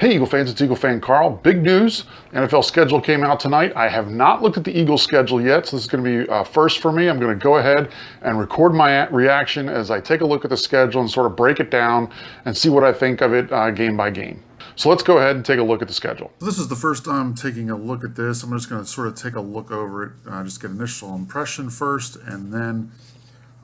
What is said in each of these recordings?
Hey Eagle fans, it's EaglefanKarl. Big news, NFL schedule came out tonight. I have not looked at the Eagles schedule yet, so this is going to be first for me. I'm going to go ahead and record my reaction as I take a look at the schedule and sort of break it down and see what I think of it game by game. So let's go ahead and take a look at the schedule. This is the first time taking a look at this. I'm just going to sort of take a look over it, just get initial impression first, and then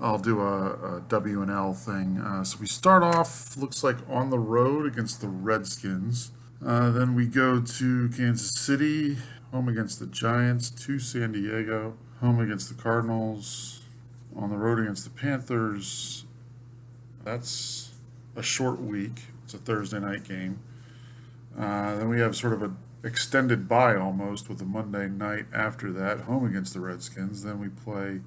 I'll do a W and L thing. So we start off, looks like on the road against the Redskins. Then we go to Kansas City, home against the Giants, to San Diego, home against the Cardinals, on the road against the Panthers. That's a short week. It's a Thursday night game. Then we have sort of an extended bye almost with a Monday night after that, home against the Redskins. Then we play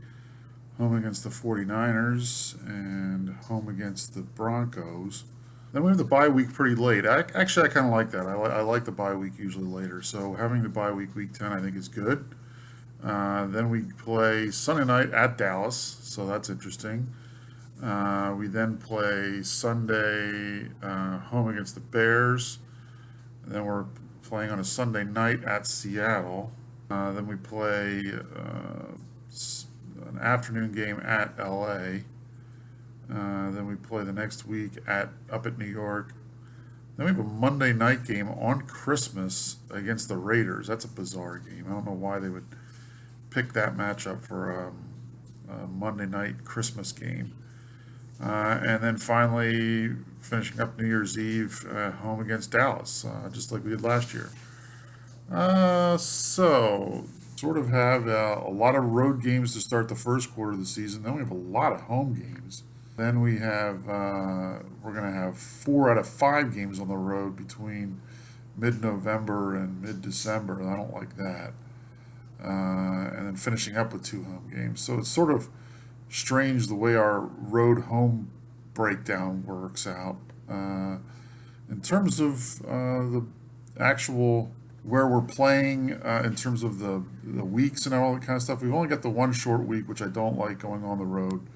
home against the 49ers and home against the Broncos. Then we have the bye week pretty late. Actually, I kind of like that. I like the bye week usually later. So having the bye week, week 10, I think is good. Then we play Sunday night at Dallas, so that's interesting. We then play Sunday home against the Bears. And then we're playing on a Sunday night at Seattle. Then we play an afternoon game at LA. Then we play the next week up at New York. Then we have a Monday night game on Christmas against the Raiders. That's a bizarre game. I don't know why they would pick that matchup for a Monday night Christmas game. And then finally finishing up New Year's Eve home against Dallas, just like we did last year. So sort of have a lot of road games to start the first quarter of the season. Then we have a lot of home games. Then we have we're going to have 4 out of 5 games on the road between mid-November and mid-December, and I don't like that. And then finishing up with 2 home games. So it's sort of strange the way our road home breakdown works out. In terms of the actual where we're playing, in terms of the weeks and all that kind of stuff, we've only got the one short week, which I don't like going on the road.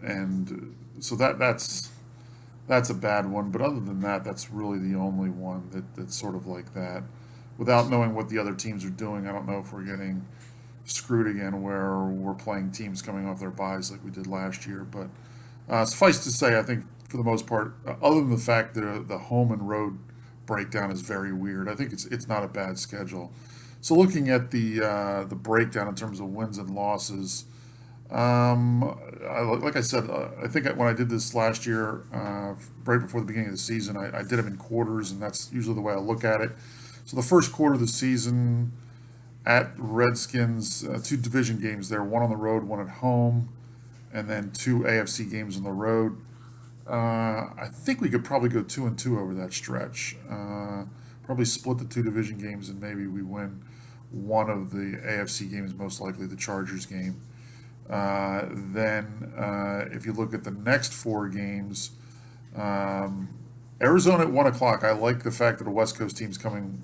And so that's a bad one. But other than that, that's really the only one that's sort of like that. Without knowing what the other teams are doing, I don't know if we're getting screwed again where we're playing teams coming off their byes like we did last year. But suffice to say, I think for the most part, other than the fact that the home and road breakdown is very weird, I think it's not a bad schedule. So looking at the breakdown in terms of wins and losses, like I said, I think when I did this last year, right before the beginning of the season, I did them in quarters, and that's usually the way I look at it. So the first quarter of the season at Redskins, 2 division games there, 1 on the road, 1 at home, and then 2 AFC games on the road. I think we could probably go 2-2 over that stretch. Probably split the 2 division games, and maybe we win one of the AFC games, most likely the Chargers game. Then if you look at the next 4 games, Arizona at 1 o'clock. I like the fact that the West Coast team's coming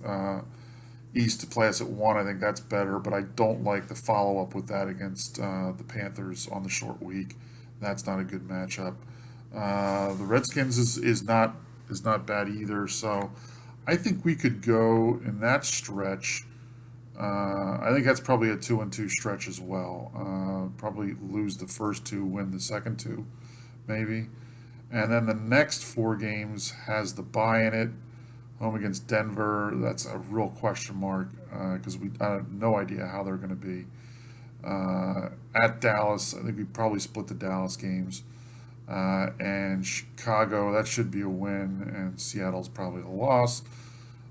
east to play us at 1. I think that's better, but I don't like the follow-up with that against the Panthers on the short week. That's not a good matchup. The Redskins is not bad either, so I think we could go in that stretch. I think that's probably a 2-2 stretch as well. Probably lose the first 2, win the second 2, maybe. And then the next 4 games has the bye in it. Home against Denver, that's a real question mark because I have no idea how they're going to be. At Dallas, I think we probably split the Dallas games. And Chicago, that should be a win, and Seattle's probably a loss.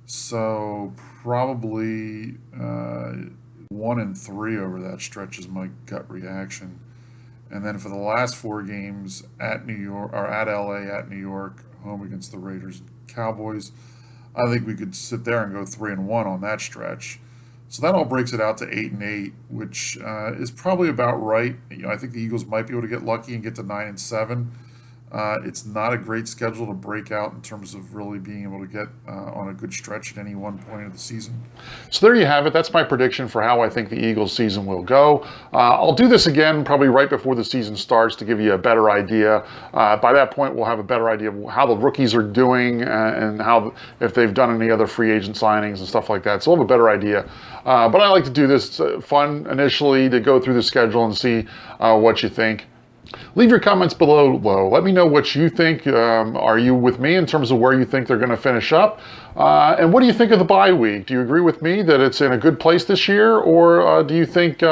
So probably 1-3 over that stretch is my gut reaction. And then for the last 4 games at New York or at LA, at New York, home against the Raiders and Cowboys, I think we could sit there and go 3-1 on that stretch. So that all breaks it out to 8-8, which is probably about right. I think the Eagles might be able to get lucky and get to 9-7. It's not a great schedule to break out in terms of really being able to get on a good stretch at any one point of the season. So there you have it. That's my prediction for how I think the Eagles season will go. I'll do this again probably right before the season starts to give you a better idea. By that point, we'll have a better idea of how the rookies are doing and how, if they've done any other free agent signings and stuff like that. So we'll have a better idea. But I like to do this fun initially to go through the schedule and see what you think. Leave your comments below. Let me know what you think. Are you with me in terms of where you think they're going to finish up? And what do you think of the bye week? Do you agree with me that it's in a good place this year, or do you think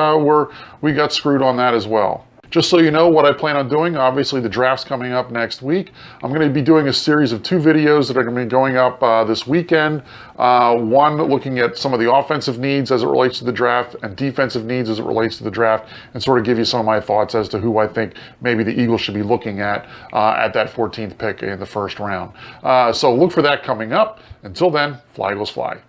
we got screwed on that as well? Just so you know what I plan on doing, obviously the draft's coming up next week. I'm going to be doing a series of 2 videos that are going to be going up this weekend. One looking at some of the offensive needs as it relates to the draft and defensive needs as it relates to the draft, and sort of give you some of my thoughts as to who I think maybe the Eagles should be looking at that 14th pick in the first round. So look for that coming up. Until then, fly Eagles fly.